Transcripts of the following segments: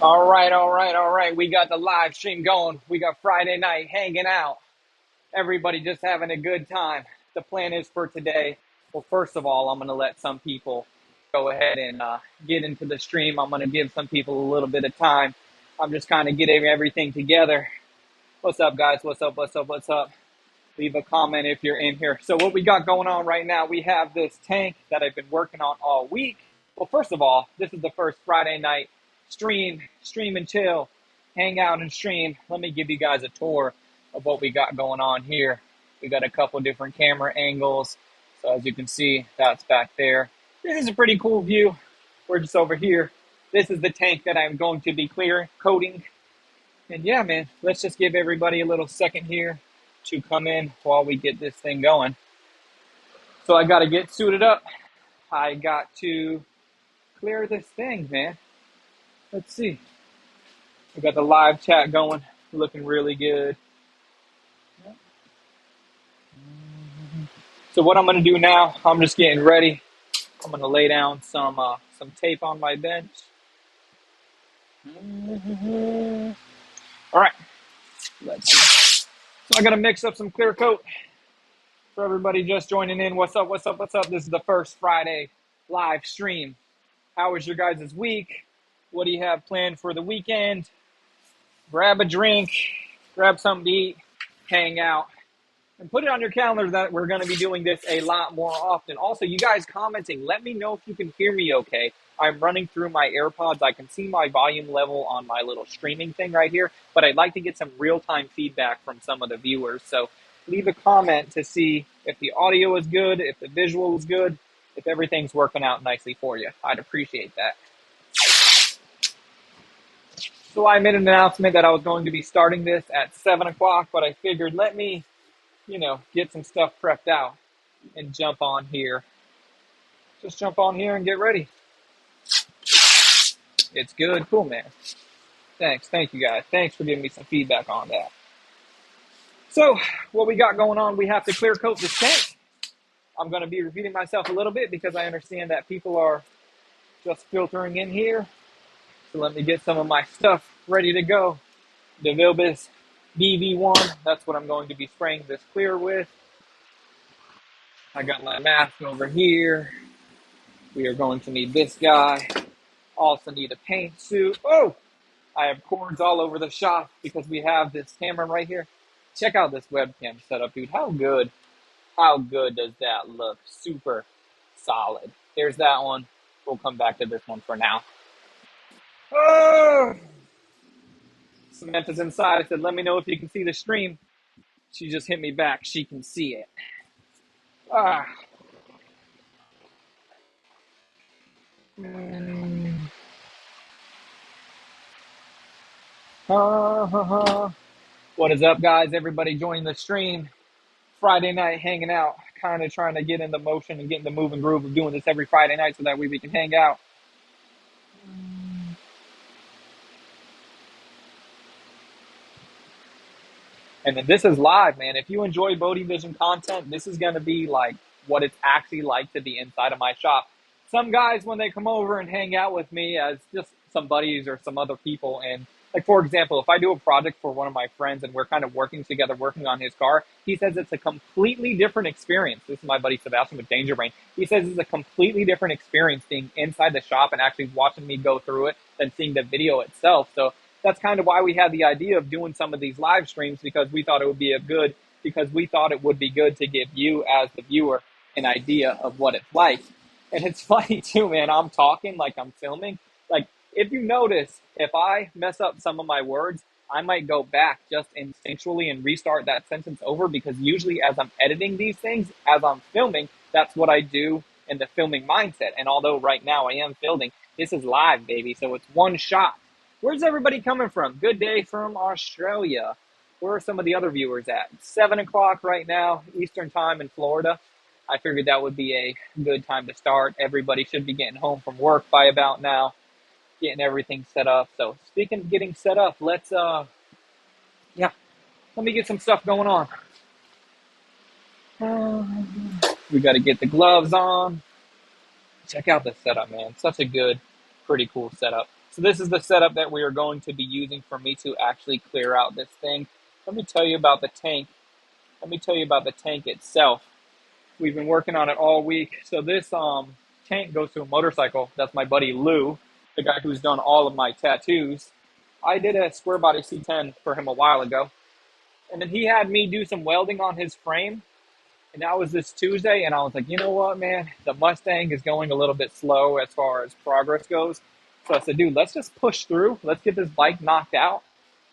All right. We got the live stream going. We got Friday night hanging out. Everybody just having a good time. The plan is for today. Well, first of all, I'm going to let some people go ahead and get into the stream. I'm going to give some people a little bit of time. I'm just kind of getting everything together. What's up, guys? What's up? Leave a comment if you're in here. So what we got going on right now, we have this tank that I've been working on all week. Well, first of all, this is the first Friday night stream and chill, hang out and stream. Let me give you guys a tour of what we got going on here. We got a couple different camera angles. So as you can see, that's back there. This is a pretty cool view. We're just over here. This is the tank that I'm going to be coating. And yeah, man, let's just give everybody a little second here to come in while we get this thing going. So I got to get suited up. I got to clear this thing, man. Let's see. We got the live chat going, looking really good. So what I'm going to do now, I'm just getting ready. I'm going to lay down some tape on my bench. All right. Let's see. So I got to mix up some clear coat. For everybody just joining in, what's up? This is the first Friday live stream. How was your guys' week? What do you have planned for the weekend? Grab a drink, grab something to eat, hang out, and put it on your calendar that we're going to be doing this a lot more often. Also, you guys commenting, let me know if you can hear me okay. I'm running through my AirPods. I can see my volume level on my little streaming thing right here, but I'd like to get some real-time feedback from some of the viewers. So leave a comment to see if the audio is good, if the visual is good, if everything's working out nicely for you. I'd appreciate that. So I made an announcement that I was going to be starting this at 7 o'clock, but I figured let me, get some stuff prepped out and jump on here. Just jump on here and get ready. It's good. Cool, man. Thanks. Thank you, guys. Thanks for giving me some feedback on that. So what we got going on, we have to clear coat this tank. I'm going to be repeating myself a little bit because I understand that people are just filtering in here. So let me get some of my stuff ready to go. The Vilbis BV1, that's what I'm going to be spraying this clear with. I got my mask over here. We are going to need this guy. Also need a paint suit. Oh, I have cords all over the shop because we have this camera right here. Check out this webcam setup, dude. How good does that look? Super solid. There's that one. We'll come back to this one for now. Oh! Samantha's inside. I said, let me know if you can see the stream. She just hit me back. She can see it. Ah. What is up, guys? Everybody joining the stream. Friday night hanging out. Kind of trying to get in the motion and get in the move and groove of doing this every Friday night so that way we can hang out. And then this is live, man. If you enjoy BodeVision content, this is going to be like what it's actually like to be inside of my shop. Some guys, when they come over and hang out with me as just some buddies or some other people, and like, for example, if I do a project for one of my friends and we're kind of working together, working on his car, he says it's a completely different experience. This is my buddy Sebastian with Danger Brain. He says it's a completely different experience being inside the shop and actually watching me go through it than seeing the video itself. So that's kind of why we had the idea of doing some of these live streams, because we thought it would be good to give you as the viewer an idea of what it's like. And it's funny too, man. I'm talking like I'm filming. Like, if you notice, if I mess up some of my words, I might go back just instinctually and restart that sentence over, because usually as I'm editing these things, as I'm filming, that's what I do in the filming mindset. And although right now I am filming, this is live, baby. So it's one shot. Where's everybody coming from? Good day from Australia. Where are some of the other viewers at? 7 o'clock right now, Eastern time in Florida. I figured that would be a good time to start. Everybody should be getting home from work by about now, getting everything set up. So speaking of getting set up, let me get some stuff going on. We got to get the gloves on. Check out this setup, man. Such a good, pretty cool setup. So this is the setup that we are going to be using for me to actually clear out this thing. Let me tell you about the tank. Let me tell you about the tank itself. We've been working on it all week. So this tank goes to a motorcycle. That's my buddy Lou, the guy who's done all of my tattoos. I did a square body C10 for him a while ago. And then he had me do some welding on his frame. And that was this Tuesday. And I was like, you know what, man? The Mustang is going a little bit slow as far as progress goes. So I said, dude, let's just push through. Let's get this bike knocked out.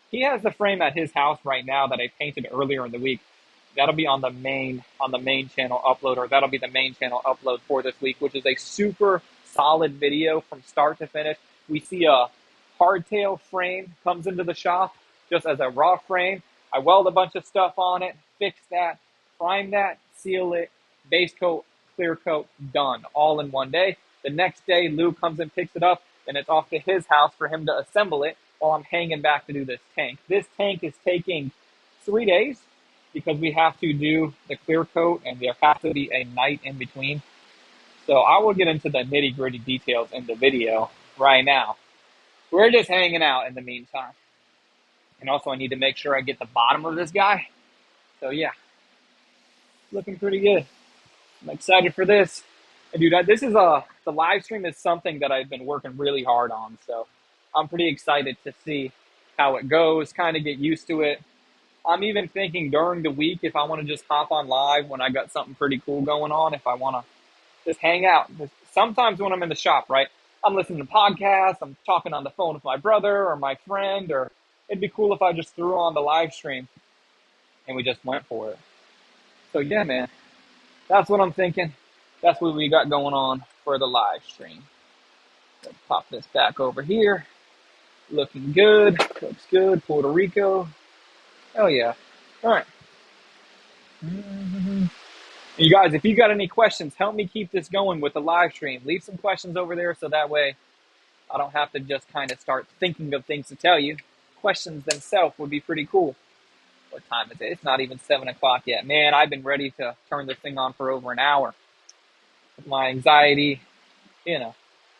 He has the frame at his house right now that I painted earlier in the week. That'll be on the main channel upload, or that'll be the main channel upload for this week, which is a super solid video from start to finish. We see a hardtail frame comes into the shop just as a raw frame. I weld a bunch of stuff on it, fix that, prime that, seal it, base coat, clear coat, done, all in one day. The next day, Lou comes and picks it up, and it's off to his house for him to assemble it while I'm hanging back to do this tank. This tank is taking 3 days because we have to do the clear coat and there has to be a night in between. So I will get into the nitty gritty details in the video right now. We're just hanging out in the meantime. And also I need to make sure I get the bottom of this guy. So yeah, looking pretty good. I'm excited for this. And dude, this is the live stream is something that I've been working really hard on. So I'm pretty excited to see how it goes, kind of get used to it. I'm even thinking during the week if I want to just hop on live when I got something pretty cool going on, if I want to just hang out. Sometimes when I'm in the shop, right, I'm listening to podcasts, I'm talking on the phone with my brother or my friend, or it'd be cool if I just threw on the live stream and we just went for it. So yeah, man, that's what I'm thinking. That's what we got going on for the live stream. Let's pop this back over here. Looking good. Looks good. Puerto Rico. Oh yeah. All right. You guys, if you got any questions, help me keep this going with the live stream. Leave some questions over there so that way I don't have to just kind of start thinking of things to tell you. Questions themselves would be pretty cool. What time is it? It's not even 7 o'clock yet. Man, I've been ready to turn this thing on for over an hour. With my anxiety,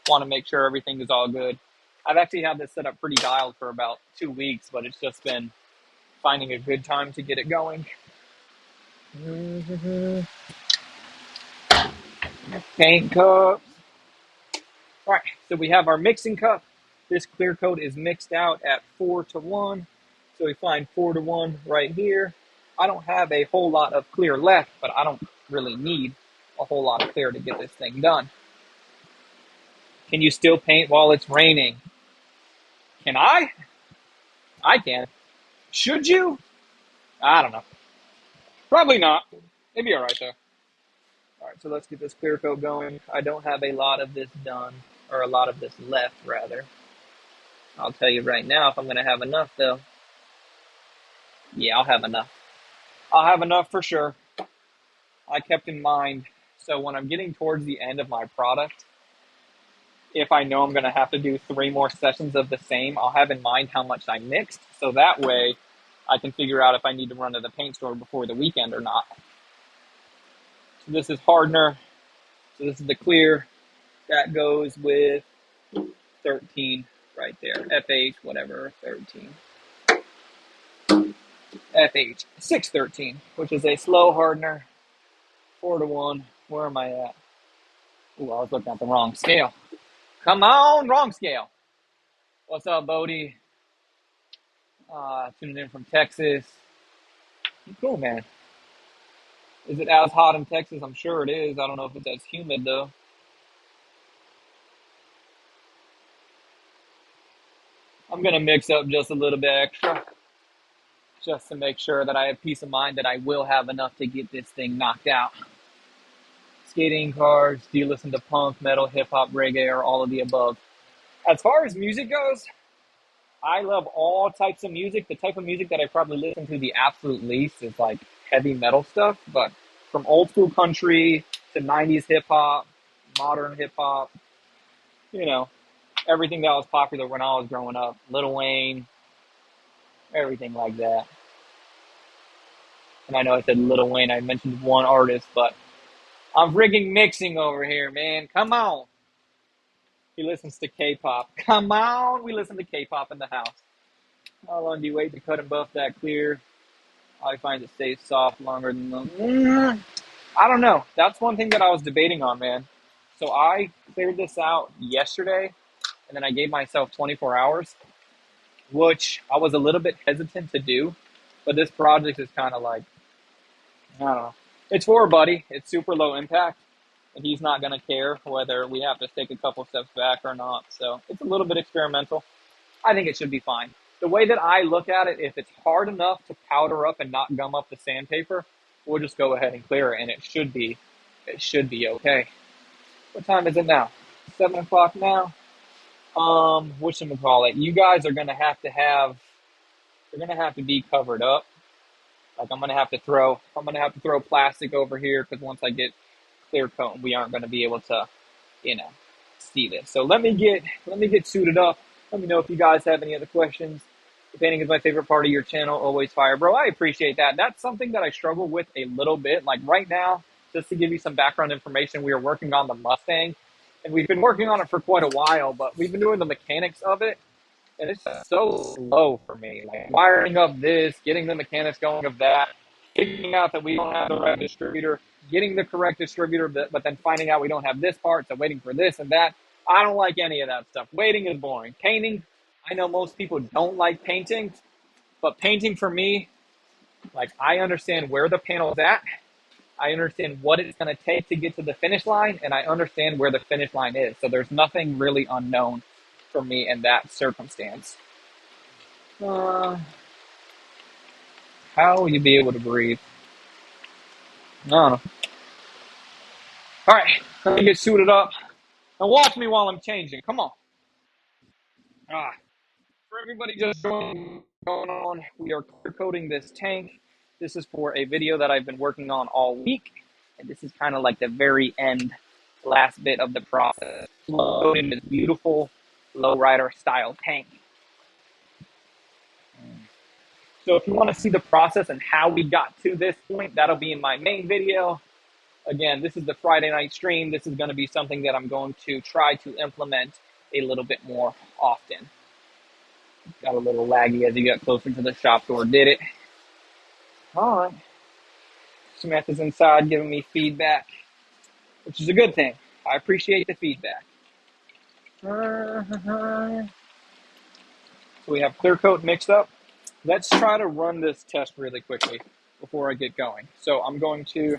want to make sure everything is all good. I've actually had this set up pretty dialed for about 2 weeks, but it's just been finding a good time to get it going. Paint cups. All right, so we have our mixing cup. This clear coat is mixed out at 4-to-1. So we find 4-to-1 right here. I don't have a whole lot of clear left, but I don't really need a whole lot of clear to get this thing done. Can you still paint while it's raining? Can I? I can. Should you? I don't know. Probably not. It'd be all right, though. All right, so let's get this clear coat going. I don't have a lot of this done, or a lot of this left, rather. I'll tell you right now if I'm going to have enough, though. Yeah, I'll have enough. I'll have enough for sure. I kept in mind, so when I'm getting towards the end of my product, if I know I'm going to have to do 3 more sessions of the same, I'll have in mind how much I mixed, so that way I can figure out if I need to run to the paint store before the weekend or not. So this is hardener. So this is the clear. That goes with 13 right there. FH, whatever, 13. FH 613, which is a slow hardener. 4-to-1. Where am I at? Ooh, I was looking at the wrong scale. Come on, wrong scale. What's up, Bodie? Tuning in from Texas. Cool, man. Is it as hot in Texas? I'm sure it is. I don't know if it's as humid, though. I'm going to mix up just a little bit extra, just to make sure that I have peace of mind that I will have enough to get this thing knocked out. Skating cars, do you listen to punk, metal, hip-hop, reggae, or all of the above? As far as music goes, I love all types of music. The type of music that I probably listen to the absolute least is like heavy metal stuff, but from old school country to 90s hip-hop, modern hip-hop, everything that was popular when I was growing up. Lil Wayne, everything like that. And I know I said Lil Wayne, I mentioned one artist, but I'm friggin' mixing over here, man. Come on. He listens to K-pop. Come on, we listen to K-pop in the house. How long do you wait to cut and buff that clear? I find it stays soft longer than the... I don't know. That's one thing that I was debating on, man. So I cleared this out yesterday, and then I gave myself 24 hours, which I was a little bit hesitant to do. But this project is kind of like, I don't know. It's for a buddy. It's super low impact, and he's not going to care whether we have to take a couple steps back or not. So it's a little bit experimental. I think it should be fine. The way that I look at it, if it's hard enough to powder up and not gum up the sandpaper, we'll just go ahead and clear it, and it should be okay. What time is it now? 7 o'clock now. Whatchamacallit? You guys are gonna have to you're gonna have to be covered up. Like I'm gonna have to throw plastic over here because once I get clear coat, we aren't gonna be able to, see this. So let me get suited up. Let me know if you guys have any other questions. The painting is my favorite part of your channel. Always fire, bro. I appreciate that. That's something that I struggle with a little bit. Like right now, just to give you some background information, we are working on the Mustang, and we've been working on it for quite a while, but we've been doing the mechanics of it, and it's just so slow for me. Like wiring up this, getting the mechanics going of that, figuring out that we don't have the right distributor, getting the correct distributor, but then finding out we don't have this part, so waiting for this and that. I don't like any of that stuff. Waiting is boring. Painting, I know most people don't like painting, but painting for me, like I understand where the panel's at. I understand what it's going to take to get to the finish line, and I understand where the finish line is. So there's nothing really unknown for me in that circumstance. How will you be able to breathe? I don't know. All right, let me get suited up. And watch me while I'm changing. Come on. For everybody just going on, we are clear coating this tank. This is for a video that I've been working on all week. And this is kind of like the very end, last bit of the process. Coating this beautiful lowrider style tank. So if you want to see the process and how we got to this point, that'll be in my main video. Again, this is the Friday night stream. This is going to be something that I'm going to try to implement a little bit more often. Got a little laggy as you get closer to the shop door. Did it? All right. Samantha's inside giving me feedback, which is a good thing. I appreciate the feedback. So we have clear coat mixed up. Let's try to run this test really quickly before I get going. So I'm going to...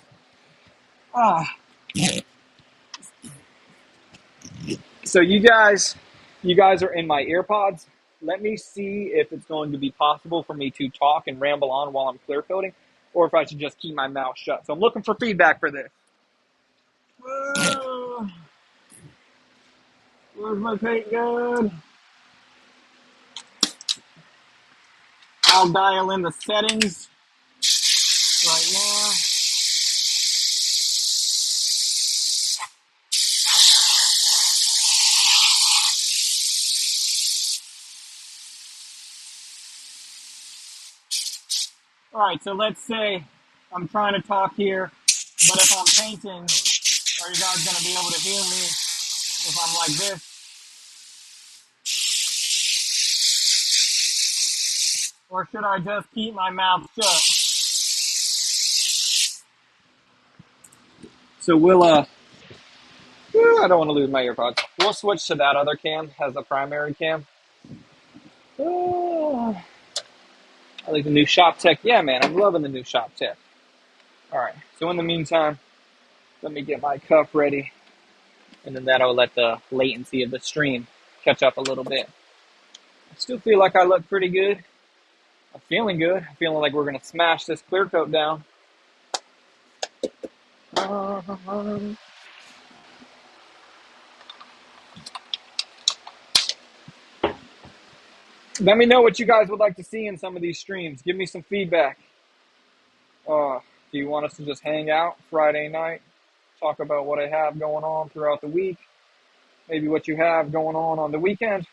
So you guys are in my earpods. Let me see if it's going to be possible for me to talk and ramble on while I'm clear coating, or if I should just keep my mouth shut. So I'm looking for feedback for this. Where's my paint gun? I'll dial in the settings right now. All right, so let's say I'm trying to talk here, but if I'm painting, are you guys going to be able to hear me if I'm like this? Or should I just keep my mouth shut? So we'll, I don't want to lose my earpods. We'll switch to that other cam as the primary cam. I like the new shop tech. Yeah, man, I'm loving the new shop tech. All right, so in the meantime, let me get my cup ready, and then that'll let the latency of the stream catch up a little bit. I still feel like I look pretty good. I'm feeling good. I'm feeling like we're going to smash this clear coat down. Let me know what you guys would like to see in some of these streams. Give me some feedback. Do you want us to just hang out Friday night, talk about what I have going on throughout the week, maybe what you have going on the weekend,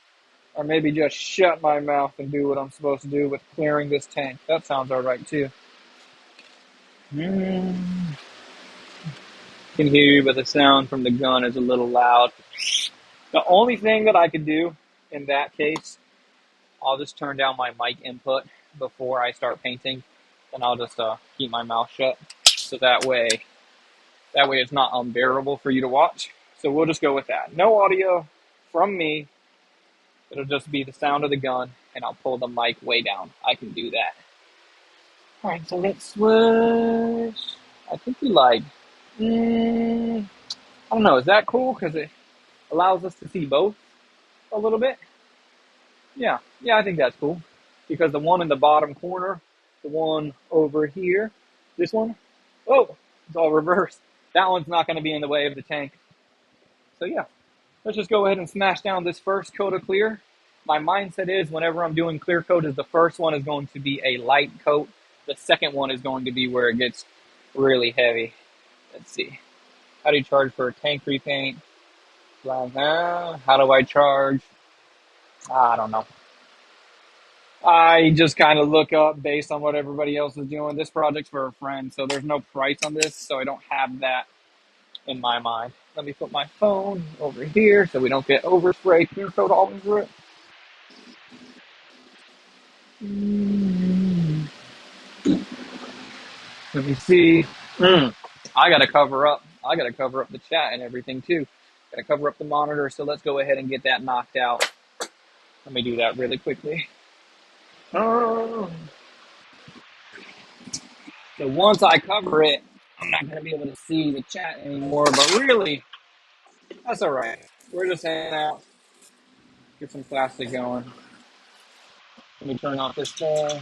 or maybe just shut my mouth and do what I'm supposed to do with clearing this tank? That sounds all right too. Can hear you, but the sound from the gun is a little loud. The only thing that I could do in that case, I'll just turn down my mic input before I start painting, and I'll just keep my mouth shut, so that way it's not unbearable for you to watch. So we'll just go with that. No audio from me. It'll just be the sound of the gun, and I'll pull the mic way down. I can do that. All right, so let's switch. I think we like, I don't know, is that cool? Because it allows us to see both a little bit. Yeah, I think that's cool. Because the one in the bottom corner, the one over here, this one, oh, it's all reversed. That one's not going to be in the way of the tank. So yeah, let's just go ahead and smash down this first coat of clear. My mindset is whenever I'm doing clear coat is the first one is going to be a light coat. The second one is going to be where it gets really heavy. Let's see. How do you charge for a tank repaint? How do I charge? I don't know. I just kind of look up based on what everybody else is doing. This project's for a friend, so there's no price on this, so I don't have that in my mind. Let me put my phone over here so we don't get overspray clear coat all over it. Let me see. I gotta cover up. I gotta cover up the chat and everything too. Gotta cover up the monitor. So let's go ahead and get that knocked out. Let me do that really quickly. Oh. So once I cover it, I'm not gonna be able to see the chat anymore. But really, that's all right. We're just hanging out. Get some plastic going. Let me turn off this phone.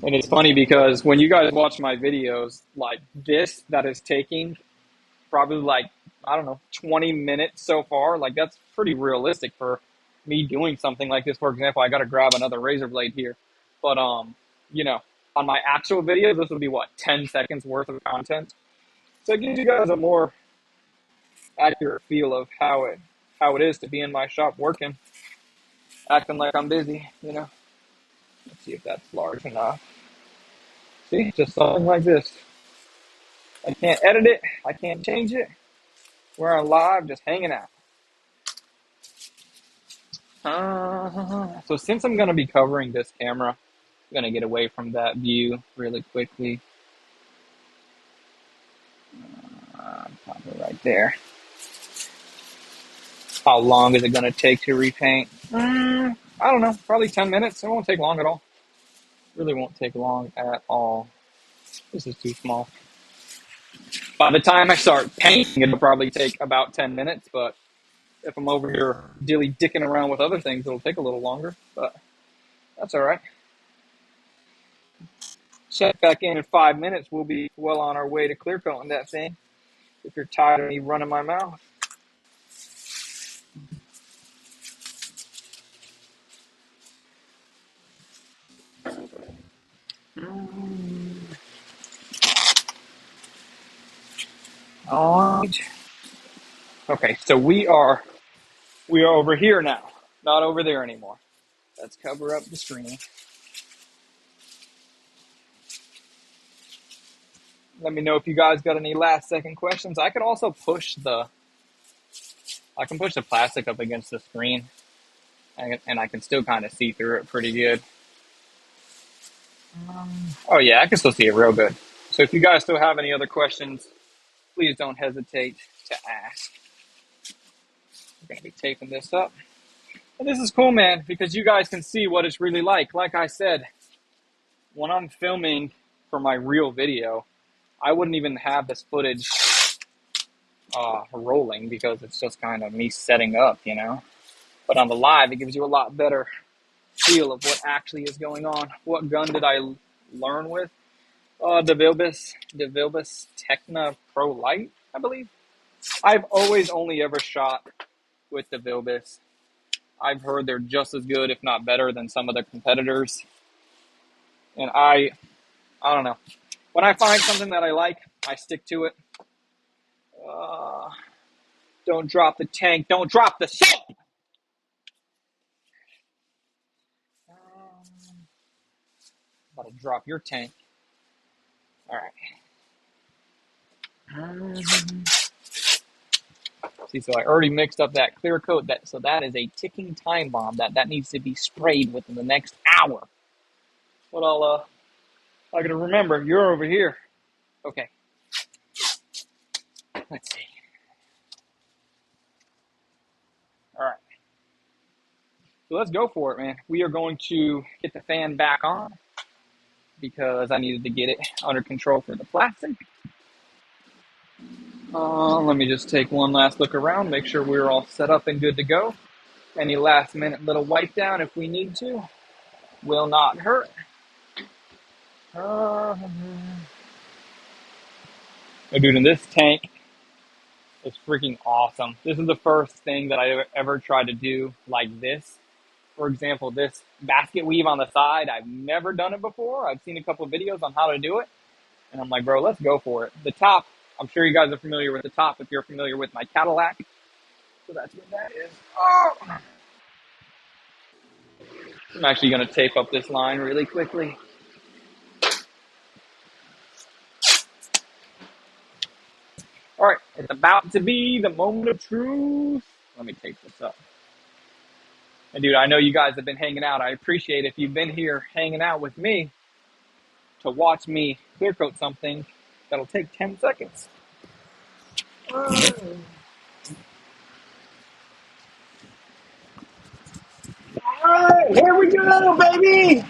And it's funny because when you guys watch my videos, like this that is taking probably like, I don't know, 20 minutes so far. Like that's pretty realistic for me doing something like this. For example, I got to grab another razor blade here. But, you know, on my actual video, this would be what, 10 seconds worth of content. So it gives you guys a more accurate feel of how it is to be in my shop working, acting like I'm busy, you know. Let's see if that's large enough. See, just something like this. I can't edit it. I can't change it. We're on live, just hanging out. So since I'm going to be covering this camera, I'm going to get away from that view really quickly. Pop it right there. How long is it going to take to repaint? I don't know. Probably 10 minutes. It won't take long at all. Really won't take long at all. This is too small. By the time I start painting, it'll probably take about 10 minutes. But if I'm over here dilly-dicking around with other things, it'll take a little longer. But that's all right. Check back in 5 minutes. We'll be well on our way to clear coating that thing. If you're tired of me running my mouth. All right. Okay, so we are over here now, not over there anymore. Let's cover up the screen. Let me know if you guys got any last second questions. I can also push the plastic up against the screen, and I can still kind of see through it pretty good. Oh yeah, I can still see it real good. So if you guys still have any other questions, please don't hesitate to ask. I'm going to be taping this up. And this is cool, man, because you guys can see what it's really like. Like I said, when I'm filming for my real video, I wouldn't even have this footage rolling because it's just kind of me setting up, you know. But on the live, it gives you a lot better feel of what actually is going on. What gun did I learn with? The Vilbus Techna Pro Light, I believe. I've always only ever shot with the Vilbus. I've heard they're just as good, if not better, than some of the competitors. And I don't know. When I find something that I like, I stick to it. Don't drop the tank. Don't drop the soap. About to drop your tank. All right. See, so I already mixed up that clear coat. So that is a ticking time bomb that needs to be sprayed within the next hour. But I gotta remember, you're over here. Okay, let's see. All right, so let's go for it, man. We are going to get the fan back on because I needed to get it under control for the plastic. Let me just take one last look around, make sure we're all set up and good to go. Any last minute little wipe down if we need to. Will not hurt. Oh, dude, and this tank is freaking awesome. This is the first thing that I ever tried to do like this. For example, this basket weave on the side, I've never done it before. I've seen a couple of videos on how to do it. And I'm like, bro, let's go for it. The top, I'm sure you guys are familiar with the top if you're familiar with my Cadillac. So that's what that is. Oh! I'm actually going to tape up this line really quickly. All right, it's about to be the moment of truth. Let me tape this up. And dude, I know you guys have been hanging out. I appreciate if you've been here hanging out with me to watch me clear coat something that'll take 10 seconds. All right, here we go, baby.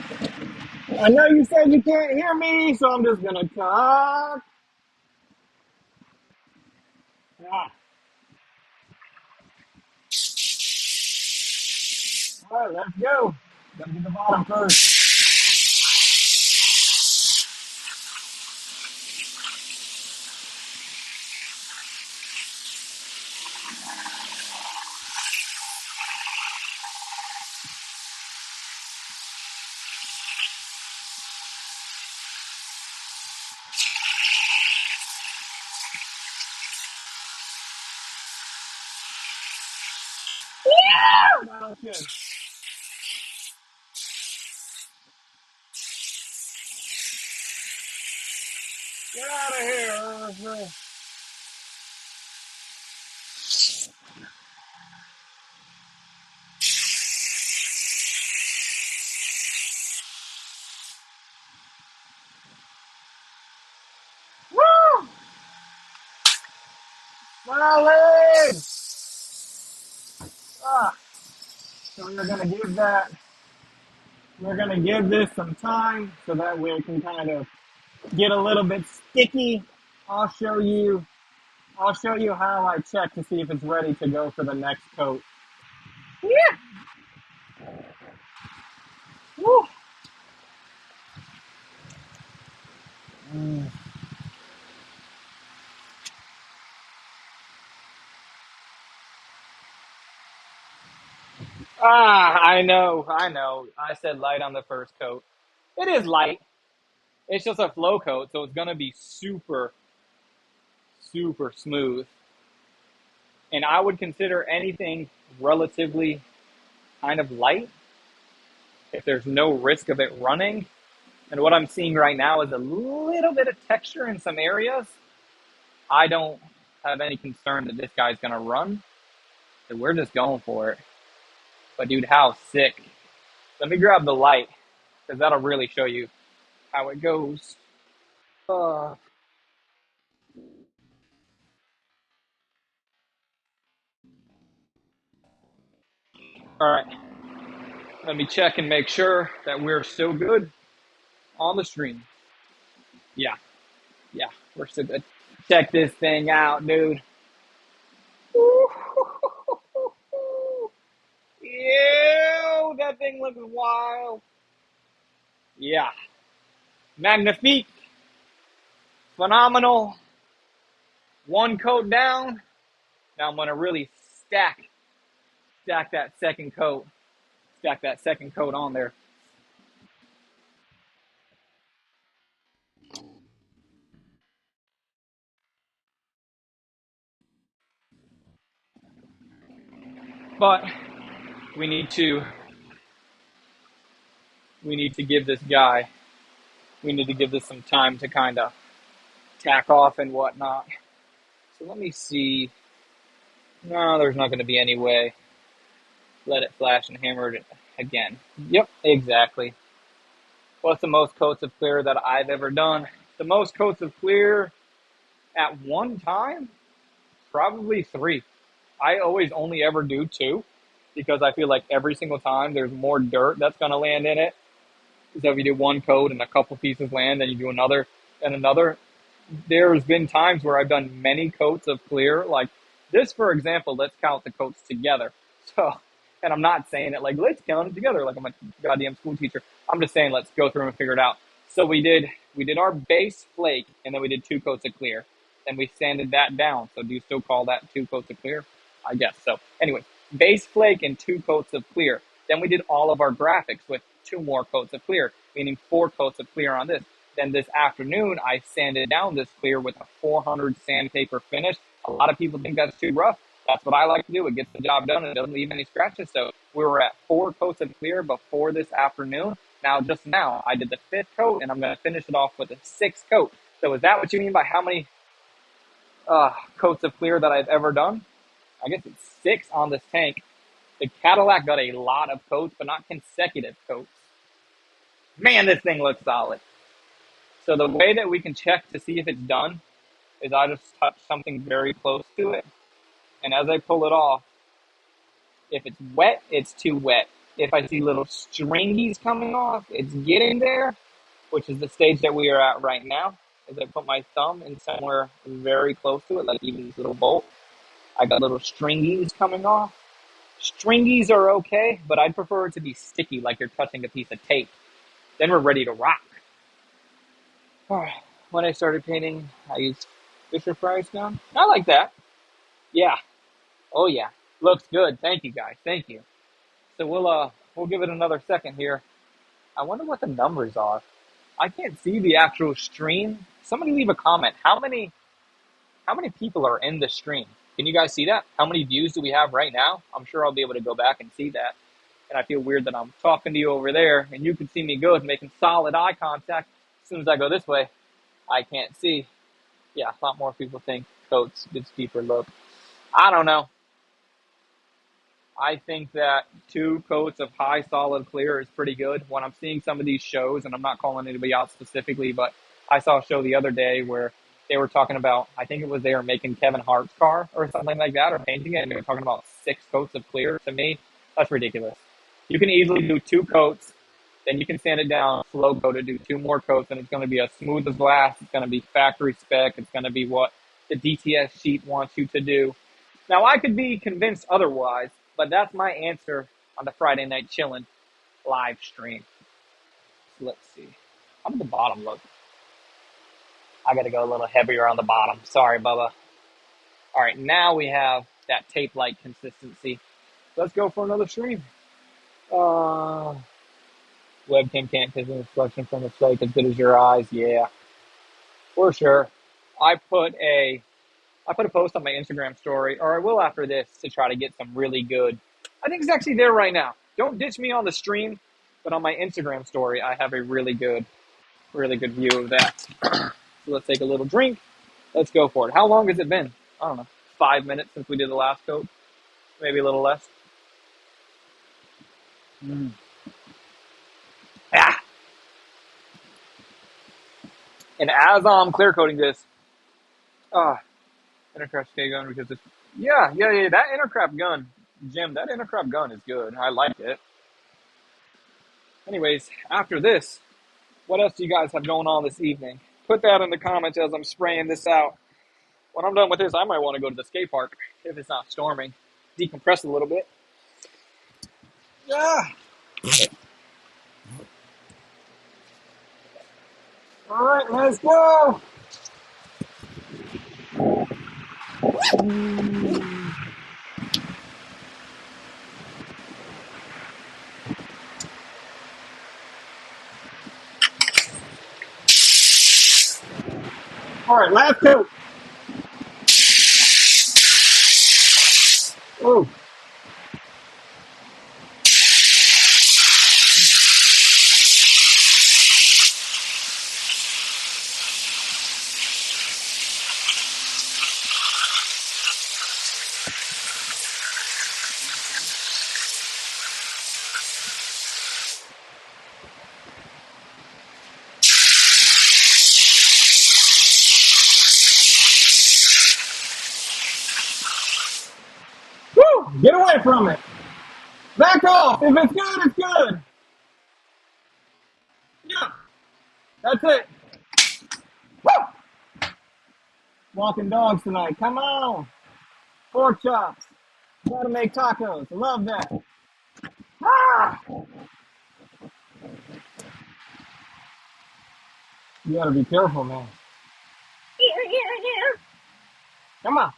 I know you said you can't hear me, so I'm just gonna talk. Ah. All right, let's go. Gotta get the bottom first. Yeah! That was good. Get out of here. Woo! My leg! Ah. So we're gonna give this some time so that way it can kind of get a little bit sticky. I'll show you how I check to see if it's ready to go for the next coat. Yeah. Woo. I know. I said light on the first coat. It is light. It's just a flow coat, so it's gonna be super, super smooth. And I would consider anything relatively kind of light if there's no risk of it running. And what I'm seeing right now is a little bit of texture in some areas. I don't have any concern that this guy's gonna run. So we're just going for it. But dude, how sick. Let me grab the light, because that'll really show you how it goes. All right, let me check and make sure that we're still good on the stream. Yeah, yeah, we're still good. Check this thing out, dude. Ew, that thing looks wild. Yeah, magnifique, phenomenal. One coat down. Now I'm gonna really stack that second coat, stack that second coat on there. But we need to give this guy, we need to give this some time to kind of tack off and whatnot. So let me see No, there's not going to be any way. Let it flash and hammer it again. Yep, exactly. What's the most coats of clear that I've ever done? The most coats of clear at one time? Probably 3. I always only ever do 2 because I feel like every single time there's more dirt that's going to land in it. So if you do 1 coat and a couple pieces land, then you do another and another. There's been times where I've done many coats of clear. Like this, for example, let's count the coats together. So, and I'm not saying it like, let's count it together like I'm a goddamn school teacher. I'm just saying, let's go through and figure it out. So we did our base flake, and then we did 2 coats of clear. Then we sanded that down. So do you still call that 2 coats of clear? I guess so. Anyway, base flake and 2 coats of clear. Then we did all of our graphics with 2 more coats of clear, meaning 4 coats of clear on this. Then this afternoon, I sanded down this clear with a 400 sandpaper finish. A lot of people think that's too rough. That's what I like to do. It gets the job done. It doesn't leave any scratches. So we were at 4 coats of clear before this afternoon. Now, just now, I did the 5th coat, and I'm going to finish it off with a 6th coat. So is that what you mean by how many coats of clear that I've ever done? I guess it's 6 on this tank. The Cadillac got a lot of coats, but not consecutive coats. Man, this thing looks solid. So the way that we can check to see if it's done is I just touch something very close to it. And as I pull it off, if it's wet, it's too wet. If I see little stringies coming off, it's getting there, which is the stage that we are at right now. As I put my thumb in somewhere very close to it, like even this little bolt, I got little stringies coming off. Stringies are okay, but I'd prefer it to be sticky, like you're touching a piece of tape. Then we're ready to rock. When I started painting, I used Fisher Price gun. I like that. Yeah. Oh yeah. Looks good. Thank you guys. Thank you. So we'll give it another second here. I wonder what the numbers are. I can't see the actual stream. Somebody leave a comment. How many people are in the stream? Can you guys see that? How many views do we have right now? I'm sure I'll be able to go back and see that. And I feel weird that I'm talking to you over there and you can see me good, making solid eye contact. As soon as I go this way, I can't see. Yeah, a lot more people think coats gives deeper look. I don't know. I think that 2 coats of high solid clear is pretty good. When I'm seeing some of these shows, and I'm not calling anybody out specifically, but I saw a show the other day where they were talking about, I think it was they were making Kevin Hart's car or something like that, or painting it, and they were talking about 6 coats of clear. To me, that's ridiculous. You can easily do 2 coats, then you can sand it down, slow coat it, do 2 more coats, and it's going to be as smooth as glass. It's going to be factory spec. It's going to be what the DTS sheet wants you to do. Now, I could be convinced otherwise, but that's my answer on the Friday Night Chillin' live stream. So let's see. How did the bottom look? I got to go a little heavier on the bottom. Sorry, Bubba. All right, now we have that tape-like consistency. Let's go for another stream. Webcam can't get the reflection from the flake as good as your eyes. Yeah, for sure. I put a post on my Instagram story, or I will after this, to try to get some really good. I think it's actually there right now. Don't ditch me on the stream, but on my Instagram story, I have a really good view of that. So let's take a little drink. Let's go for it. How long has it been? I don't know. 5 minutes since we did the last coat. Maybe a little less. Ah. And as I'm clear coating this, Intercraft K gun because it's yeah. That Intercraft gun, Jim. That Intercraft gun is good. I like it. Anyways, after this, what else do you guys have going on this evening? Put that in the comments as I'm spraying this out. When I'm done with this, I might want to go to the skate park if it's not storming. Decompress a little bit. Yeah. All right, let's go. All right, last coat. Oh. away from it. Back off. If it's good, it's good. Yeah, that's it. Woo! Walking dogs tonight. Come on. Pork chops. Gotta make tacos. I love that. Ah! You gotta be careful, man. Come on.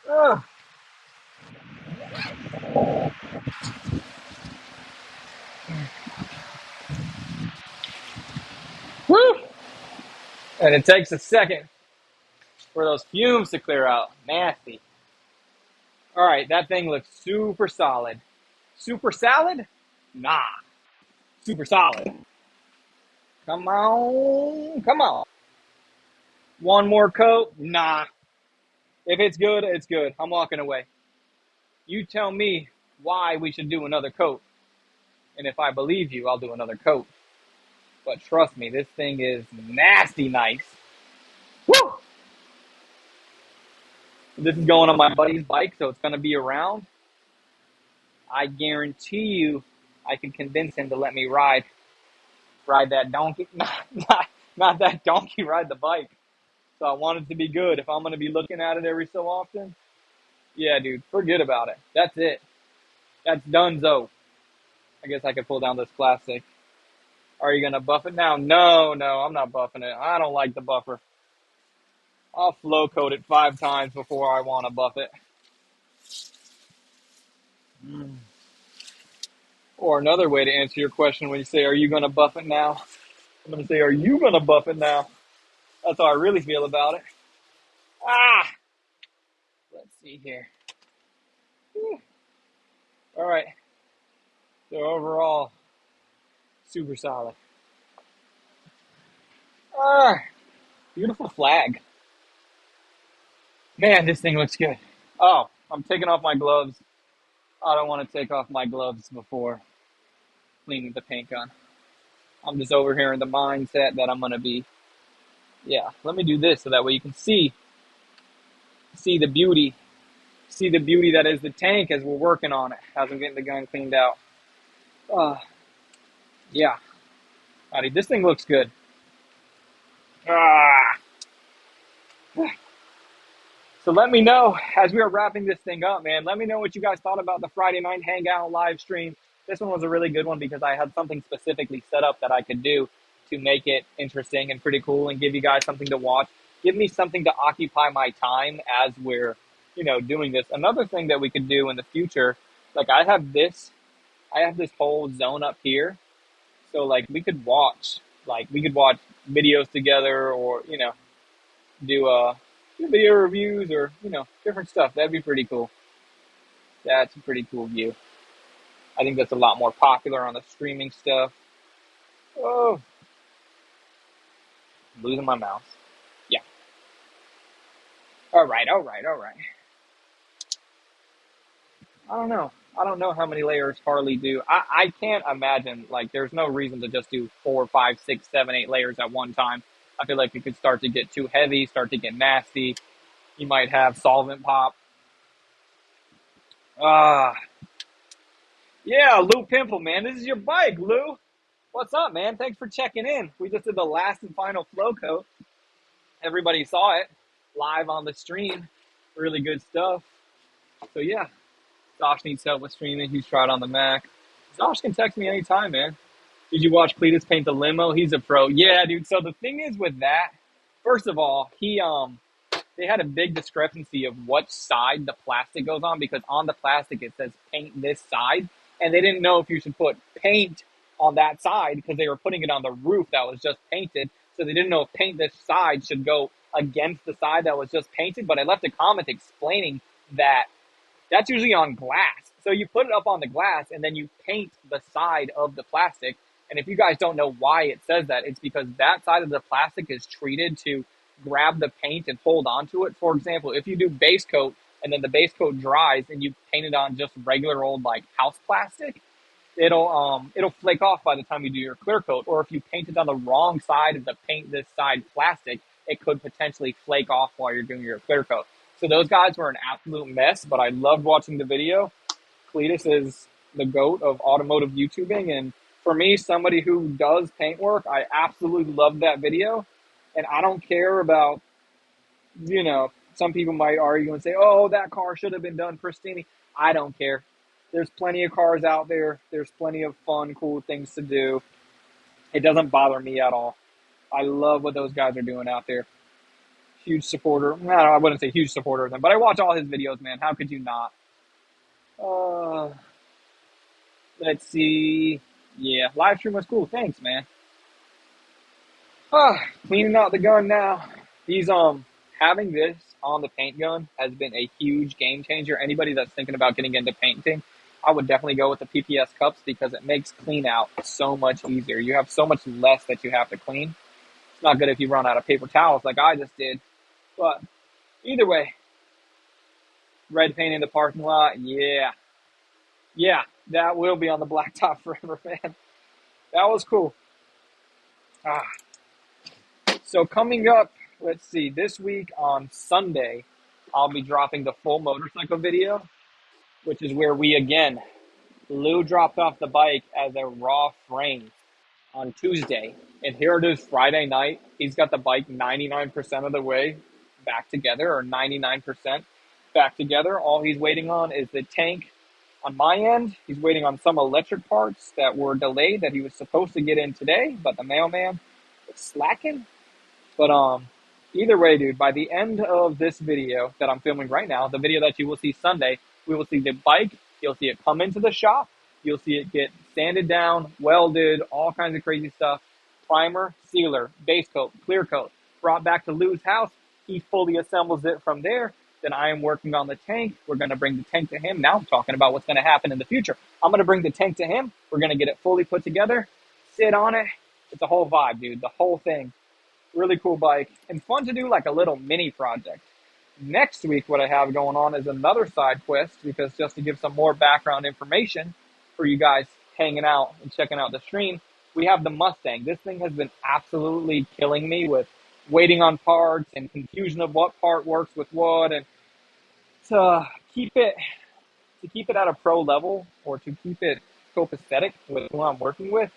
Ugh. Woo! And it takes a second for those fumes to clear out. Nasty. All right, that thing looks super solid. Super salad? Nah. Super solid. Come on. Come on. One more coat? Nah. If it's good, it's good. I'm walking away. You tell me why we should do another coat. And if I believe you, I'll do another coat. But trust me, this thing is nasty nice. Woo! This is going on my buddy's bike, so it's going to be around. I guarantee you I can convince him to let me ride that donkey. Not that donkey, ride the bike. So I want it to be good. If I'm going to be looking at it every so often, yeah, dude, forget about it. That's it. That's donezo. I guess I could pull down this plastic. Are you going to buff it now? No, I'm not buffing it. I don't like the buffer. I'll flow coat it 5 times before I want to buff it. Or another way to answer your question when you say, are you going to buff it now? I'm going to say, are you going to buff it now? That's how I really feel about it. Let's see here. All right. So overall, super solid. Beautiful flag. Man, this thing looks good. Oh, I'm taking off my gloves. I don't want to take off my gloves before cleaning the paint gun. I'm just over here in the mindset that I'm going to be, let me do this so that way you can see the beauty that is the tank as we're working on it, as I'm getting the gun cleaned out. Yeah. Howdy, this thing looks good. So let me know as we are wrapping this thing up, man. Let me know what you guys thought about the Friday night hangout live stream. This one was a really good one because I had something specifically set up that I could do to make it interesting and pretty cool and give you guys something to watch. Give me something to occupy my time as we're, doing this. Another thing that we could do in the future, like I have this whole zone up here. So like we could watch videos together or, do video reviews or, different stuff. That'd be pretty cool. That's a pretty cool view. I think that's a lot more popular on the streaming stuff. Oh, I'm losing my mouse. Yeah. All right. I don't know how many layers Harley do. I can't imagine, like, there's no reason to just do 4, 5, 6, 7, 8 layers at one time. I feel like it could start to get too heavy, start to get nasty. You might have solvent pop. Yeah, Lou Pimple, man. This is your bike, Lou. What's up, man? Thanks for checking in. We just did the last and final flow coat. Everybody saw it live on the stream. Really good stuff. So, yeah. Josh needs help with streaming. He's tried on the Mac. Josh can text me anytime, man. Did you watch Cletus paint the limo? He's a pro. Yeah, dude. So the thing is with that, first of all, they had a big discrepancy of what side the plastic goes on because on the plastic it says paint this side, and they didn't know if you should put paint on that side because they were putting it on the roof that was just painted. So they didn't know if paint this side should go against the side that was just painted. But I left a comment explaining that that's usually on glass. So you put it up on the glass and then you paint the side of the plastic. And if you guys don't know why it says that, it's because that side of the plastic is treated to grab the paint and hold on to it. For example, if you do base coat and then the base coat dries and you paint it on just regular old like house plastic, it'll flake off by the time you do your clear coat. Or if you paint it on the wrong side of the paint this side plastic, it could potentially flake off while you're doing your clear coat. So those guys were an absolute mess, but I loved watching the video. Cletus is the GOAT of automotive YouTubing. And for me, somebody who does paintwork, I absolutely love that video. And I don't care about, some people might argue and say, oh, that car should have been done pristine. I don't care. There's plenty of cars out there. There's plenty of fun, cool things to do. It doesn't bother me at all. I love what those guys are doing out there. Huge supporter. No, I wouldn't say huge supporter of them, but I watch all his videos, man. How could you not? Uh, let's see. Yeah, live stream was cool. Thanks, man. Cleaning out the gun now. He's having this on the paint gun has been a huge game changer. Anybody that's thinking about getting into painting, I would definitely go with the PPS cups because it makes clean out so much easier. You have so much less that you have to clean. It's not good if you run out of paper towels like I just did. But either way, red paint in the parking lot, yeah. Yeah, that will be on the blacktop forever, man. That was cool. So coming up, let's see, this week on Sunday, I'll be dropping the full motorcycle video, which is where Lou dropped off the bike as a raw frame on Tuesday. And here it is Friday night. He's got the bike 99% of the way back together, or 99% back together. All he's waiting on is the tank. On my end, he's waiting on some electric parts that were delayed that he was supposed to get in today, but the mailman was slacking. But either way, dude, by the end of this video that I'm filming right now, the video that you will see Sunday, we will see the bike. You'll see it come into the shop. You'll see it get sanded down, welded, all kinds of crazy stuff. Primer, sealer, base coat, clear coat. Brought back to Lou's house. He fully assembles it from there. Then I am working on the tank. We're going to bring the tank to him. Now I'm talking about what's going to happen in the future. I'm going to bring the tank to him. We're going to get it fully put together, sit on it. It's a whole vibe, dude. The whole thing. Really cool bike and fun to do like a little mini project. Next week, what I have going on is another side quest, because just to give some more background information for you guys hanging out and checking out the stream, we have the Mustang. This thing has been absolutely killing me with waiting on parts and confusion of what part works with what, and to keep it at a pro level, or to keep it copacetic with who I'm working with.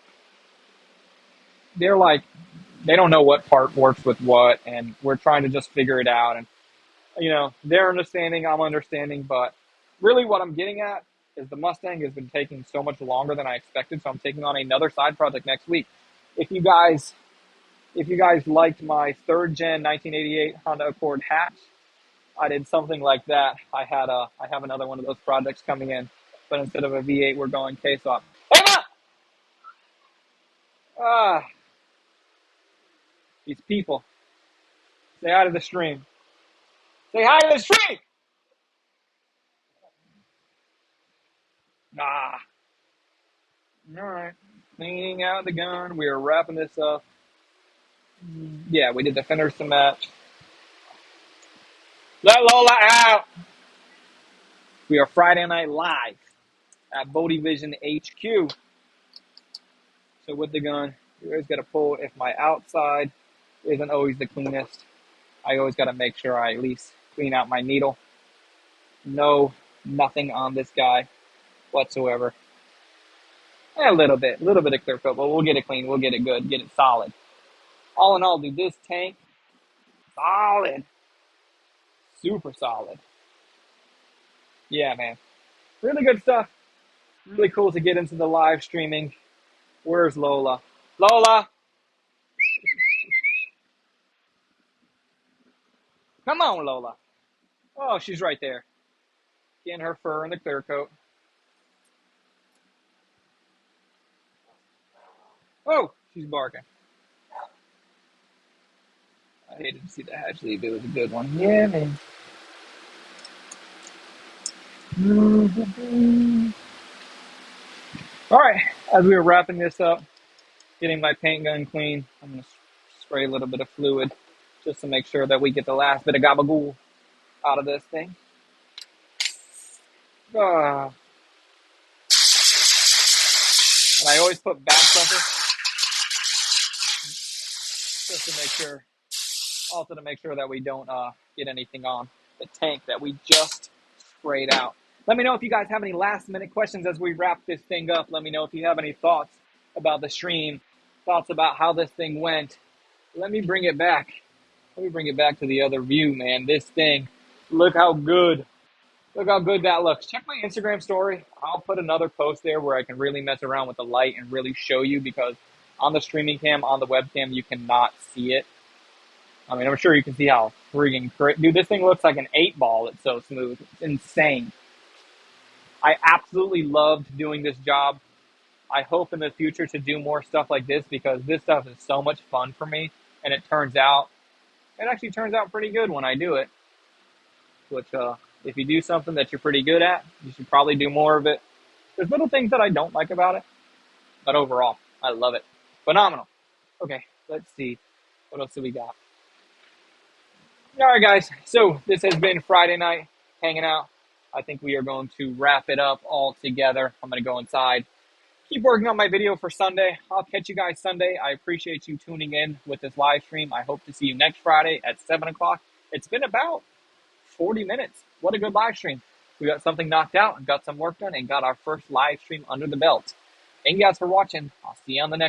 They don't know what part works with what, and we're trying to just figure it out. And, they're understanding, I'm understanding, but really what I'm getting at is the Mustang has been taking so much longer than I expected, so I'm taking on another side project next week. If you guys liked my third gen 1988 Honda Accord hatch, I did something like that. I have another one of those projects coming in, but instead of a V8, we're going K-swap. Emma! These people. Say hi to the stream. Say hi to the stream! Alright. Cleaning out the gun. We are wrapping this up. Yeah, we did the fenders to match. Let Lola out! We are Friday night live at BodeVision HQ. So with the gun, you always got to pull. If my outside isn't always the cleanest, I always got to make sure I at least clean out my needle. Nothing on this guy whatsoever. A little bit of clear coat, but we'll get it clean. We'll get it good, get it solid. All in all, dude, this tank, solid. Super solid. Yeah, man. Really good stuff. Really cool to get into the live streaming. Where's Lola? Lola! Come on, Lola. Oh, she's right there. Getting her fur in the clear coat. Oh, she's barking. I hated to see the hatch leave. It was a good one. Yeah, man. All right, as we were wrapping this up, getting my paint gun clean, I'm going to spray a little bit of fluid just to make sure that we get the last bit of gabagool out of this thing. And I always put back bumper just to make sure, also to make sure that we don't get anything on. the tank that we just sprayed out. Let me know if you guys have any last minute questions as we wrap this thing up. Let me know if you have any thoughts about the stream, thoughts about how this thing went. Let me bring it back. Let me bring it back to the other view, man. This thing, look how good. Look how good that looks. Check my Instagram story. I'll put another post there where I can really mess around with the light and really show you, because on the streaming cam, on the webcam, you cannot see it. I mean, I'm sure you can see how friggin' dude, this thing looks like an 8-ball. It's so smooth. It's insane. I absolutely loved doing this job. I hope in the future to do more stuff like this, because this stuff is so much fun for me, and it actually turns out pretty good when I do it. Which, if you do something that you're pretty good at, you should probably do more of it. There's little things that I don't like about it, but overall, I love it. Phenomenal. Okay, let's see. What else do we got? All right, guys. So this has been Friday night, hanging out. I think we are going to wrap it up all together. I'm going to go inside, keep working on my video for Sunday. I'll catch you guys Sunday. I appreciate you tuning in with this live stream. I hope to see you next Friday at 7 o'clock. It's been about 40 minutes. What a good live stream. We got something knocked out and got some work done and got our first live stream under the belt. Thank you guys for watching. I'll see you on the next